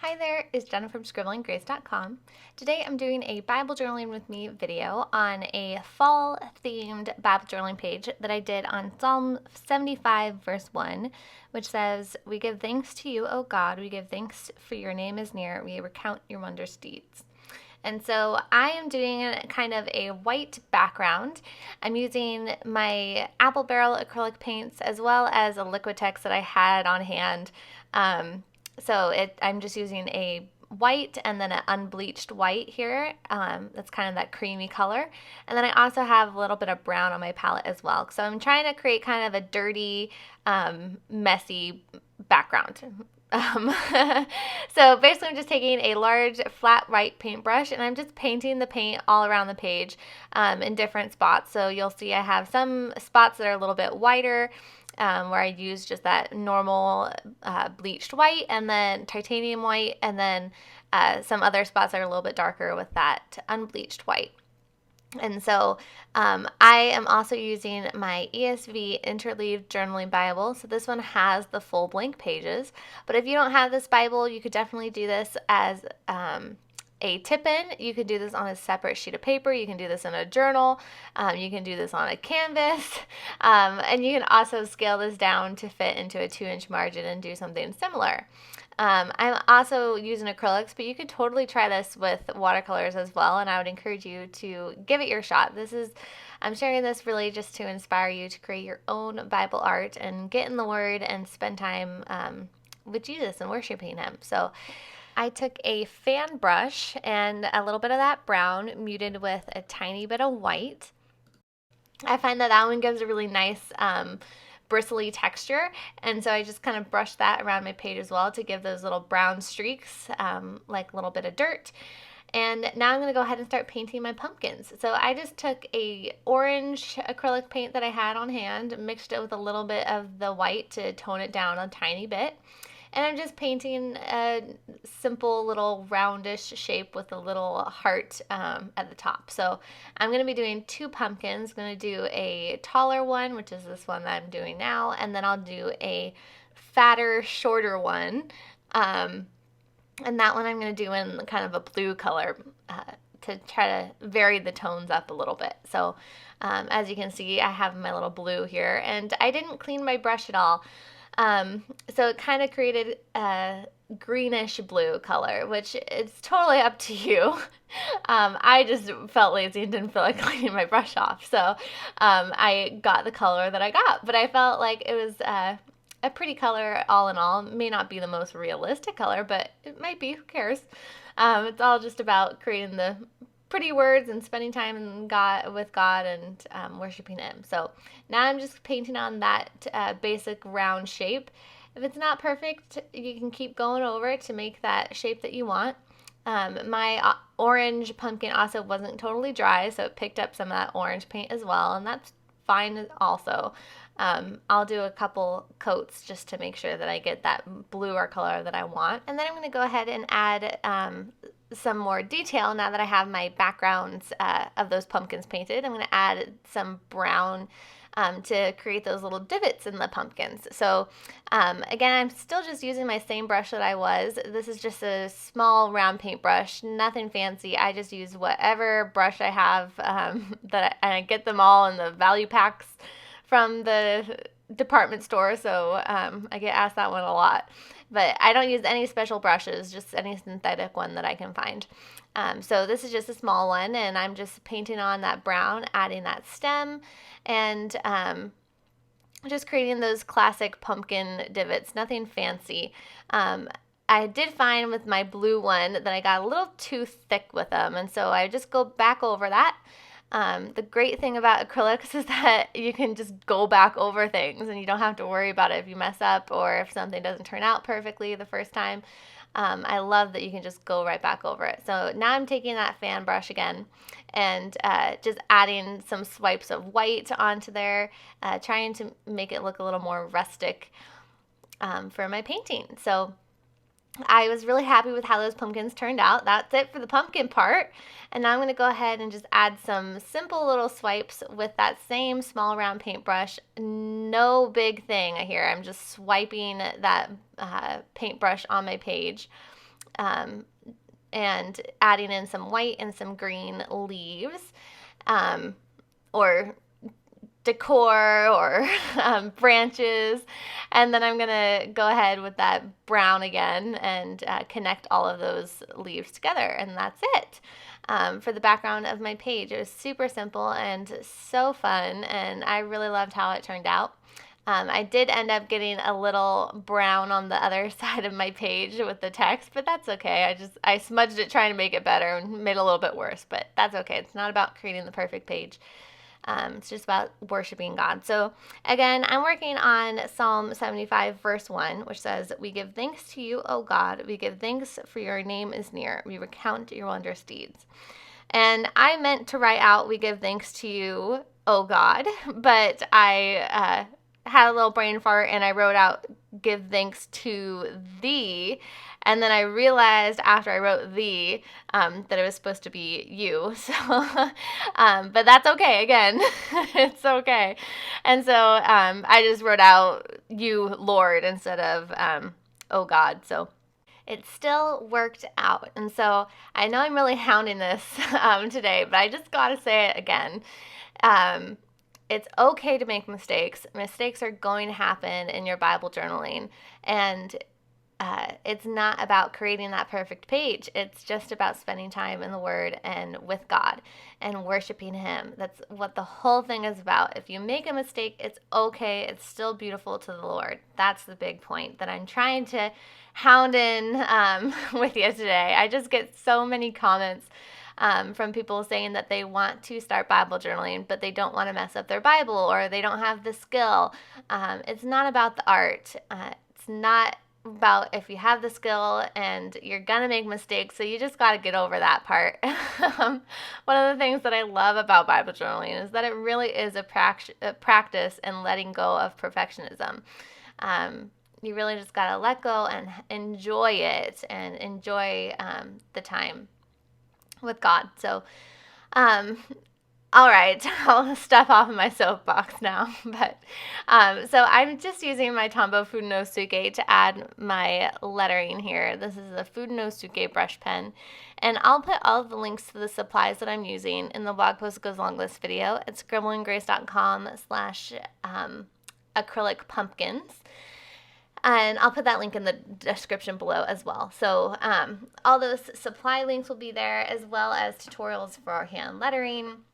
Hi there, it's Jenna from scribblinggrace.com. Today I'm doing a Bible journaling with me video on a fall themed Bible journaling page that I did on Psalm 75 verse 1, which says, "We give thanks to you, O God, we give thanks for your name is near, we recount your wondrous deeds." And so I am doing kind of a white background. I'm using my Apple Barrel acrylic paints as well as a Liquitex that I had on hand. I'm just using a white and then an unbleached white here. That's kind of that creamy color. And then I also have a little bit of brown on my palette as well. So I'm trying to create kind of a dirty, messy background. Um, so basically I'm just taking a large flat white paintbrush and I'm just painting the paint all around the page in different spots. So you'll see I have some spots that are a little bit whiter, where I use just that normal bleached white and then titanium white, and then some other spots that are a little bit darker with that unbleached white. And so I am also using my ESV Interleaved Journaling Bible. So this one has the full blank pages. But if you don't have this Bible, you could definitely do this as a tip-in. You can do this on a separate sheet of paper. You can do this in a journal. You can do this on a canvas. And you can also scale this down to fit into a 2-inch margin and do something similar. I'm also using acrylics, but you could totally try this with watercolors as well, and I would encourage you to give it your shot. I'm sharing this really just to inspire you to create your own Bible art and get in the Word and spend time with Jesus and worshiping Him. So I took a fan brush and a little bit of that brown muted with a tiny bit of white. I find that one gives a really nice bristly texture, and so I just kind of brushed that around my page as well to give those little brown streaks, like a little bit of dirt. And now I'm going to go ahead and start painting my pumpkins. So I just took a orange acrylic paint that I had on hand, mixed it with a little bit of the white to tone it down a tiny bit. And I'm just painting a simple little roundish shape with a little heart at the top. So I'm going to be doing 2 pumpkins. I'm going to do a taller one, which is this one that I'm doing now, and then I'll do a fatter, shorter one. And that one I'm going to do in kind of a blue color to try to vary the tones up a little bit. So as you can see, I have my little blue here, and I didn't clean my brush at all. So it kind of created a greenish blue color, which it's totally up to you. I just felt lazy and didn't feel like cleaning my brush off. So I got the color that I got, but I felt like it was a pretty color all in all. It may not be the most realistic color, but it might be. Who cares? It's all just about creating the pretty words and spending time with God and worshiping Him. So now I'm just painting on that basic round shape. If it's not perfect, you can keep going over it to make that shape that you want. My orange pumpkin also wasn't totally dry, so it picked up some of that orange paint as well, and that's fine also. I'll do a couple coats just to make sure that I get that bluer color that I want. And then I'm going to go ahead and add some more detail now that I have my backgrounds of those pumpkins painted. I'm going to add some brown to create those little divots in the pumpkins. So again, I'm still just using my same brush that I was. This is just a small round paintbrush, nothing fancy. I just use whatever brush I have and I get them all in the value packs from the department store, so I get asked that one a lot. But I don't use any special brushes, just any synthetic one that I can find. So this is just a small one, and I'm just painting on that brown, adding that stem, and just creating those classic pumpkin divots, nothing fancy. I did find with my blue one that I got a little too thick with them, and so I just go back over that. The great thing about acrylics is that you can just go back over things and you don't have to worry about it if you mess up or if something doesn't turn out perfectly the first time. I love that you can just go right back over it. So now I'm taking that fan brush again and just adding some swipes of white onto there, trying to make it look a little more rustic for my painting. So I was really happy with how those pumpkins turned out. That's it for the pumpkin part. And now I'm going to go ahead and just add some simple little swipes with that same small round paintbrush. No big thing here. I'm just swiping that paintbrush on my page. and adding in some white and some green leaves, or decor, or branches. And then I'm going to go ahead with that brown again and connect all of those leaves together. And that's it. For the background of my page. It was super simple and so fun, and I really loved how it turned out. I did end up getting a little brown on the other side of my page with the text, but that's okay. I smudged it trying to make it better and made it a little bit worse, but that's okay. It's not about creating the perfect page. It's just about worshiping God. So again, I'm working on Psalm 75, verse 1, which says, "We give thanks to you, O God. We give thanks for your name is near. We recount your wondrous deeds." And I meant to write out, "We give thanks to you, O God," but I had a little brain fart and I wrote out, "Give thanks to thee." And then I realized after I wrote thee that it was supposed to be you. So, but that's okay. Again, it's okay. And so I just wrote out you, Lord, instead of oh God. So it still worked out. And so I know I'm really hounding this today, but I just got to say it again. It's okay to make mistakes. Mistakes are going to happen in your Bible journaling. And it's not about creating that perfect page. It's just about spending time in the Word and with God and worshiping Him. That's what the whole thing is about. If you make a mistake, it's okay. It's still beautiful to the Lord. That's the big point that I'm trying to hound in with you today. I just get so many comments from people saying that they want to start Bible journaling, but they don't want to mess up their Bible, or they don't have the skill. It's not about the art. It's not about if you have the skill, and you're gonna make mistakes, so you just got to get over that part. One of the things that I love about Bible journaling is that it really is a practice in letting go of perfectionism. You really just got to let go and enjoy it, and enjoy the time with God. So all right, I'll step off of my soapbox now. But so I'm just using my Tombow Funosuke to add my lettering here. This is a Funosuke brush pen. And I'll put all of the links to the supplies that I'm using in the blog post that goes along with this video at scribblinggrace.com/acrylic pumpkins. And I'll put that link in the description below as well. So all those supply links will be there, as well as tutorials for hand lettering.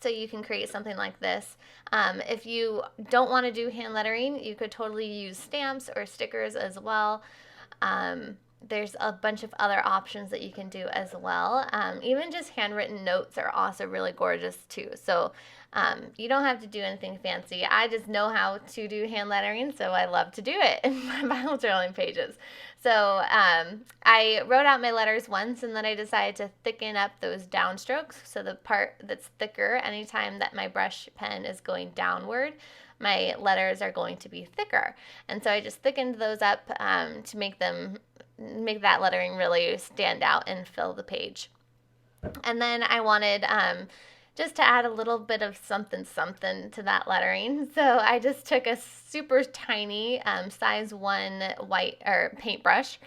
So you can create something like this. If you don't want to do hand lettering, you could totally use stamps or stickers as well. There's a bunch of other options that you can do as well. Even just handwritten notes are also really gorgeous too. So you don't have to do anything fancy. I just know how to do hand lettering, so I love to do it in my Bible journaling pages. So I wrote out my letters once, and then I decided to thicken up those downstrokes. So the part that's thicker, anytime that my brush pen is going downward, my letters are going to be thicker. And so I just thickened those up to make that lettering really stand out and fill the page. And then I wanted just to add a little bit of something to that lettering. So I just took a super tiny size 1 white or paintbrush,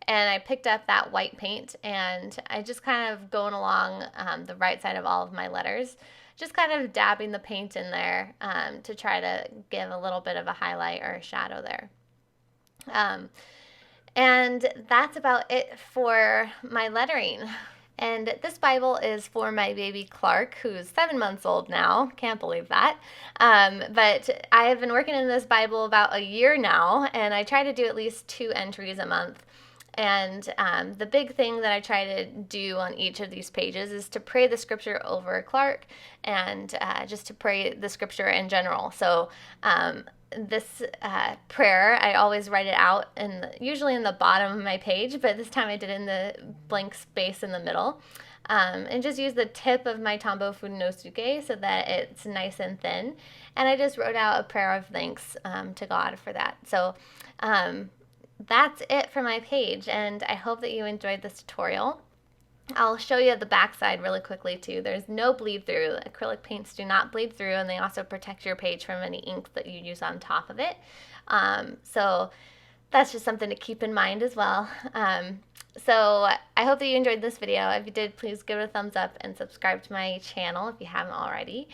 and I picked up that white paint, and I just kind of going along the right side of all of my letters, just kind of dabbing the paint in there to try to give a little bit of a highlight or a shadow there. And that's about it for my lettering. And this Bible is for my baby Clark, who's 7 months old now. Can't believe that. But I have been working in this Bible about a year now, and I try to do at least 2 entries a month. And the big thing that I try to do on each of these pages is to pray the scripture over Clark, and just to pray the scripture in general. So this prayer, I always write it out usually in the bottom of my page, but this time I did it in the blank space in the middle. And just use the tip of my Tombow Funosuke so that it's nice and thin. And I just wrote out a prayer of thanks to God for that. So that's it for my page, and I hope that you enjoyed this tutorial. I'll show you the back side really quickly too. There's no bleed through. Acrylic paints do not bleed through, and they also protect your page from any ink that you use on top of it. So that's just something to keep in mind as well. So I hope that you enjoyed this video. If you did, please give it a thumbs up and subscribe to my channel if you haven't already.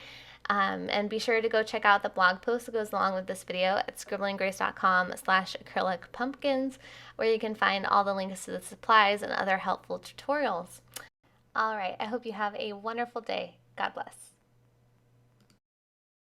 And be sure to go check out the blog post that goes along with this video at scribblinggrace.com/acrylic pumpkins, where you can find all the links to the supplies and other helpful tutorials. All right, I hope you have a wonderful day. God bless.